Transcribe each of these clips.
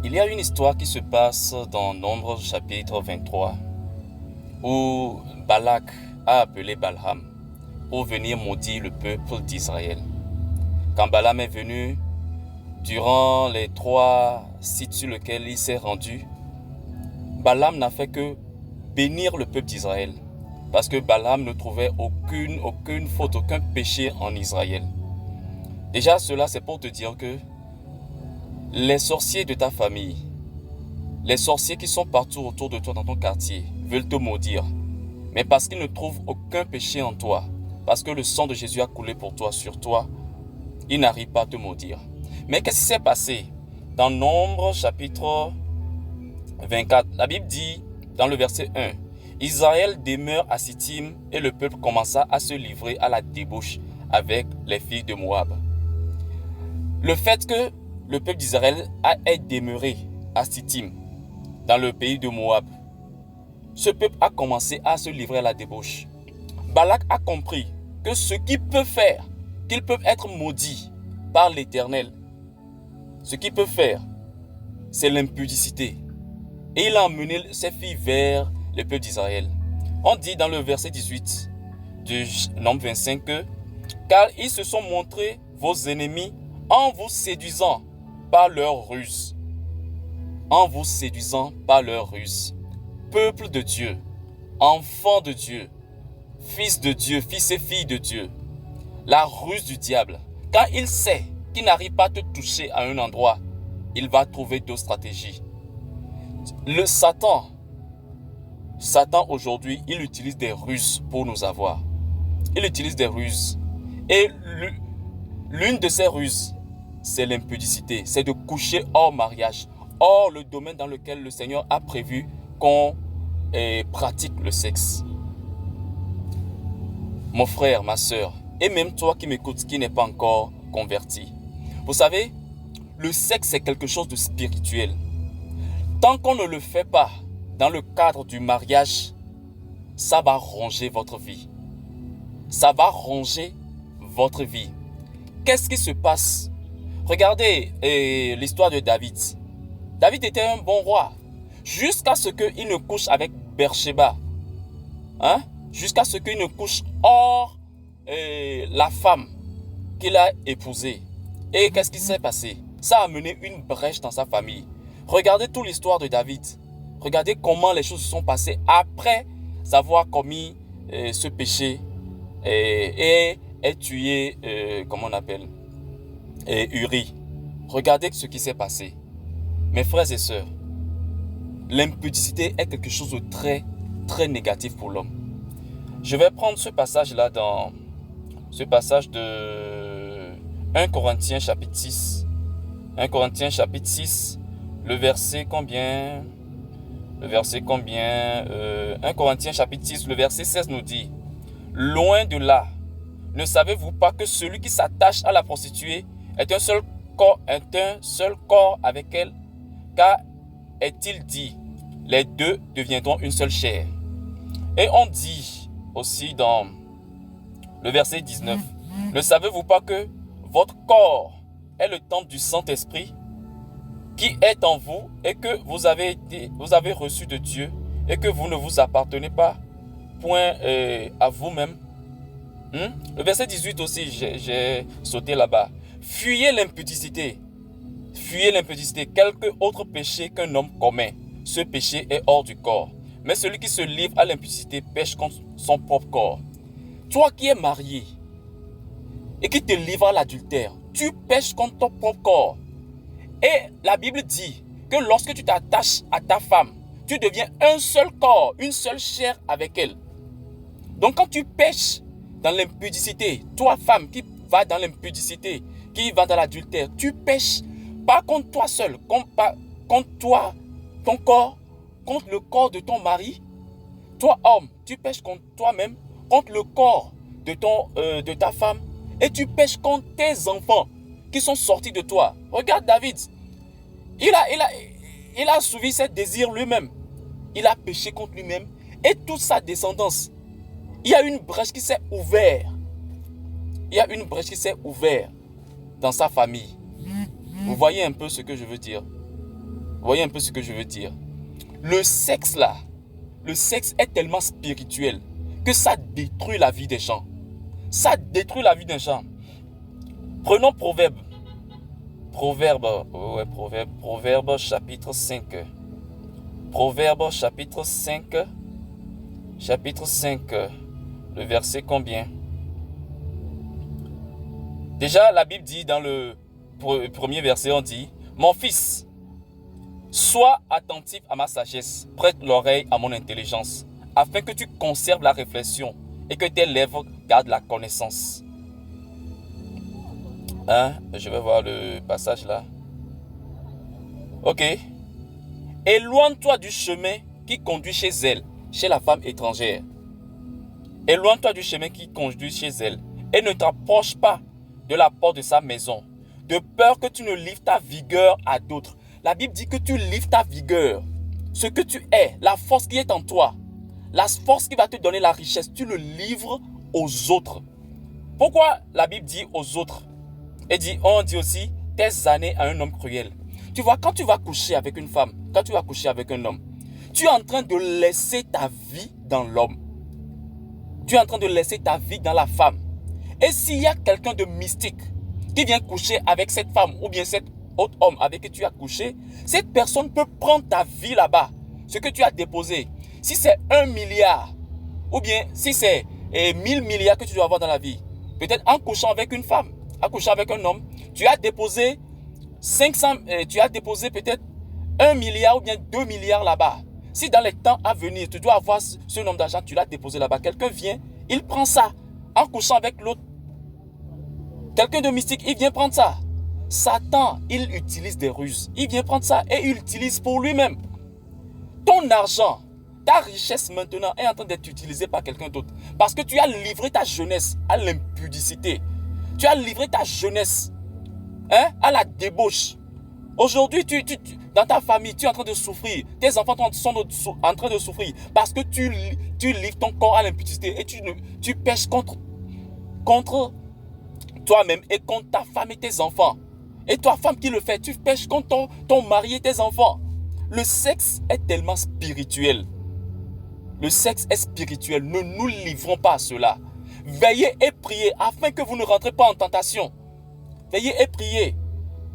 Il y a une histoire qui se passe dans Nombre chapitre 23 où Balak a appelé Balham pour venir maudire le peuple d'Israël. Quand Balaam est venu, durant les 3 sites sur lesquels il s'est rendu, Balaam n'a fait que bénir le peuple d'Israël parce que Balaam ne trouvait aucune faute, aucun péché en Israël. Déjà, cela c'est pour te dire que les sorciers de ta famille, les sorciers qui sont partout autour de toi dans ton quartier veulent te maudire. Mais parce qu'ils ne trouvent aucun péché en toi, parce que le sang de Jésus a coulé pour toi, sur toi, ils n'arrivent pas à te maudire. Mais qu'est-ce qui s'est passé? Dans Nombre chapitre 24, la Bible dit dans le verset 1, Israël demeure à Sittim et le peuple commença à se livrer à la débauche avec les filles de Moab. Le fait que le peuple d'Israël ait demeuré à Sittim, dans le pays de Moab, ce peuple a commencé à se livrer à la débauche. Balak a compris que ce qu'ils peuvent faire, qu'ils peuvent être maudits par l'Éternel, ce qu'ils peuvent faire, c'est l'impudicité. Et il a emmené ses filles vers le peuple d'Israël. On dit dans le verset 18 du Nombre 25 que « Car ils se sont montrés vos ennemis en vous séduisant par leur ruse. » En vous séduisant par leur ruse. Peuple de Dieu, enfant de Dieu, fils de Dieu, fils et filles de Dieu. La ruse du diable, quand il sait qu'il n'arrive pas à te toucher à un endroit, il va trouver d'autres stratégies. Le Satan aujourd'hui, il utilise des ruses pour nous avoir. Il utilise des ruses. Et l'une de ces ruses, c'est l'impudicité. C'est de coucher hors mariage, hors le domaine dans lequel le Seigneur a prévu qu'on pratique le sexe. Mon frère, ma soeur, et même toi qui m'écoutes, qui n'es pas encore converti. Vous savez, le sexe c'est quelque chose de spirituel. Tant qu'on ne le fait pas dans le cadre du mariage, ça va ronger votre vie. Ça va ronger votre vie. Qu'est-ce qui se passe? Regardez l'histoire de David. David était un bon roi. Jusqu'à ce qu'il ne couche avec Bersheba. Jusqu'à ce qu'il ne couche hors la femme qu'il a épousée. Et qu'est-ce qui s'est passé? Ça a amené une brèche dans sa famille. Regardez toute l'histoire de David. Regardez comment les choses se sont passées après avoir commis ce péché et tué, comment on appelle, Uri. Regardez ce qui s'est passé. Mes frères et sœurs, l'impudicité est quelque chose de très, très négatif pour l'homme. Je vais prendre ce passage-là dans ce passage de 1 Corinthiens chapitre 6. 1 Corinthiens chapitre 6, le verset combien? 1 Corinthiens chapitre 6, le verset 16 nous dit « Loin de là, ne savez-vous pas que celui qui s'attache à la prostituée est un seul corps avec elle? Car est-il dit, les deux deviendront une seule chair. » Et on dit aussi dans le verset 19, « Ne savez-vous pas que votre corps est le temple du Saint-Esprit qui est en vous et que vous avez reçu de Dieu et que vous ne vous appartenez pas point à vous-même. » Le verset 18 aussi, j'ai sauté là-bas. « Fuyez l'impudicité. Fuyez l'impudicité. Quelque autre péché qu'un homme commet, ce péché est hors du corps. Mais celui qui se livre à l'impudicité pêche contre son propre corps. » Toi qui es marié et qui te livres à l'adultère, tu pêches contre ton propre corps. Et la Bible dit que lorsque tu t'attaches à ta femme, tu deviens un seul corps, une seule chair avec elle. Donc quand tu pêches dans l'impudicité, toi femme qui va dans l'impudicité, qui va dans l'adultère, tu pêches pas contre toi seul, contre toi, ton corps, contre le corps de ton mari. Toi homme, tu pêches contre toi-même, contre le corps de ta femme, et tu pêches contre tes enfants qui sont sortis de toi. Regarde David, il a assouvi ses désirs lui-même. Il a péché contre lui-même et toute sa descendance. Il y a une brèche qui s'est ouverte. Il y a une brèche qui s'est ouverte dans sa famille. Vous voyez un peu ce que je veux dire? Vous voyez un peu ce que je veux dire? Le sexe là, le sexe est tellement spirituel que ça détruit la vie des gens. Ça détruit la vie des gens. Prenons Proverbe. Proverbe chapitre 5. Proverbe chapitre 5. Chapitre 5. Le verset combien? Déjà, la Bible dit dans le premier verset, on dit: mon fils, sois attentif à ma sagesse, prête l'oreille à mon intelligence, afin que tu conserves la réflexion et que tes lèvres gardent la connaissance. Je vais voir le passage là. Ok. Éloigne-toi du chemin qui conduit chez elle, chez la femme étrangère. Éloigne-toi du chemin qui conduit chez elle et ne t'approche pas de la porte de sa maison, de peur que tu ne livres ta vigueur à d'autres. La Bible dit que tu livres ta vigueur, ce que tu es, la force qui est en toi, la force qui va te donner la richesse, tu le livres aux autres. Pourquoi la Bible dit aux autres? On dit aussi tes années à un homme cruel. Tu vois, quand tu vas coucher avec une femme, quand tu vas coucher avec un homme, tu es en train de laisser ta vie dans l'homme. Tu es en train de laisser ta vie dans la femme. Et s'il y a quelqu'un de mystique qui vient coucher avec cette femme ou bien cet autre homme avec qui tu as couché, cette personne peut prendre ta vie là-bas, ce que tu as déposé. Si c'est 1 milliard ou bien si c'est 1000 milliards que tu dois avoir dans la vie, peut-être en couchant avec une femme, en couchant avec un homme, tu as déposé peut-être 1 milliard ou bien 2 milliards là-bas. Si dans les temps à venir, tu dois avoir ce nombre d'argent, tu l'as déposé là-bas, quelqu'un vient, il prend ça en couchant avec l'autre. Quelqu'un de mystique, il vient prendre ça. Satan, il utilise des ruses. Il vient prendre ça et il l'utilise pour lui-même. Ton argent, ta richesse maintenant est en train d'être utilisée par quelqu'un d'autre. Parce que tu as livré ta jeunesse à l'impudicité. Tu as livré ta jeunesse à la débauche. Aujourd'hui, dans ta famille, tu es en train de souffrir. Tes enfants sont en train de souffrir parce que tu livres ton corps à l'impudicité et tu pèches contre toi-même et contre ta femme et tes enfants. Et toi, femme qui le fait, tu pèches contre ton mari et tes enfants. Le sexe est tellement spirituel. Le sexe est spirituel. Ne nous livrons pas à cela. Veillez et priez afin que vous ne rentrez pas en tentation. Veillez et priez.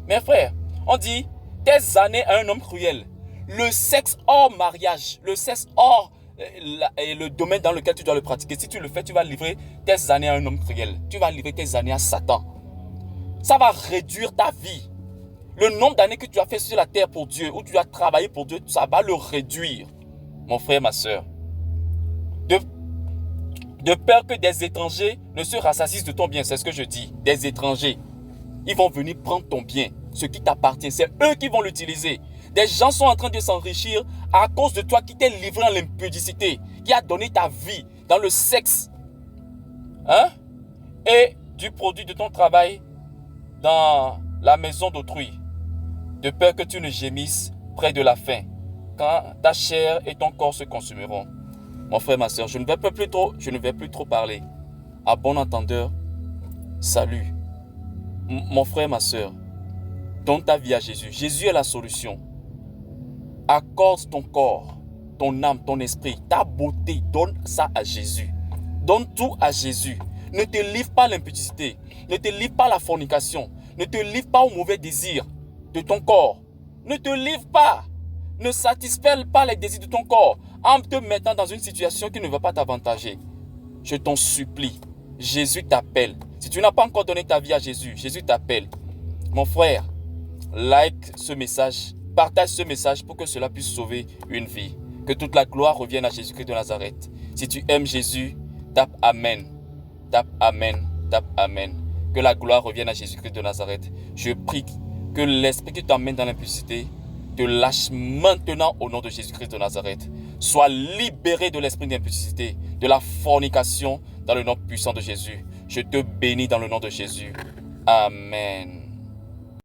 Mes frères, on dit tes années à un homme cruel. Le sexe hors mariage, le sexe hors le domaine dans lequel tu dois le pratiquer. Si tu le fais, tu vas livrer tes années à un homme cruel. Tu vas livrer tes années à Satan. Ça va réduire ta vie. Le nombre d'années que tu as fait sur la terre pour Dieu, où tu as travaillé pour Dieu, ça va le réduire. Mon frère, ma soeur. De peur que des étrangers ne se rassasient de ton bien. C'est ce que je dis. Des étrangers. Ils vont venir prendre ton bien. Ce qui t'appartient, c'est eux qui vont l'utiliser. Des gens sont en train de s'enrichir à cause de toi qui t'es livré à l'impudicité, qui a donné ta vie dans le sexe. Et du produit de ton travail dans la maison d'autrui. De peur que tu ne gémisses près de la faim, quand ta chair et ton corps se consumeront. Mon frère, ma soeur, je ne vais plus trop parler. À bon entendeur, salut. Mon frère, ma soeur, donne ta vie à Jésus. Jésus est la solution. Accorde ton corps, ton âme, ton esprit, ta beauté, donne ça à Jésus. Donne tout à Jésus. Ne te livre pas à l'impudicité. Ne te livre pas à la fornication. Ne te livre pas au mauvais désir de ton corps. Ne te livre pas. Ne satisfais pas les désirs de ton corps en te mettant dans une situation qui ne va pas t'avantager. Je t'en supplie. Jésus t'appelle. Si tu n'as pas encore donné ta vie à Jésus, Jésus t'appelle. Mon frère, like ce message. Partage ce message pour que cela puisse sauver une vie. Que toute la gloire revienne à Jésus-Christ de Nazareth. Si tu aimes Jésus, tape Amen. Tape Amen. Tape Amen. Que la gloire revienne à Jésus-Christ de Nazareth. Je prie que l'esprit qui t'emmène dans l'impudicité te lâche maintenant au nom de Jésus-Christ de Nazareth. Sois libéré de l'esprit d'impudicité, de la fornication dans le nom puissant de Jésus. Je te bénis dans le nom de Jésus. Amen.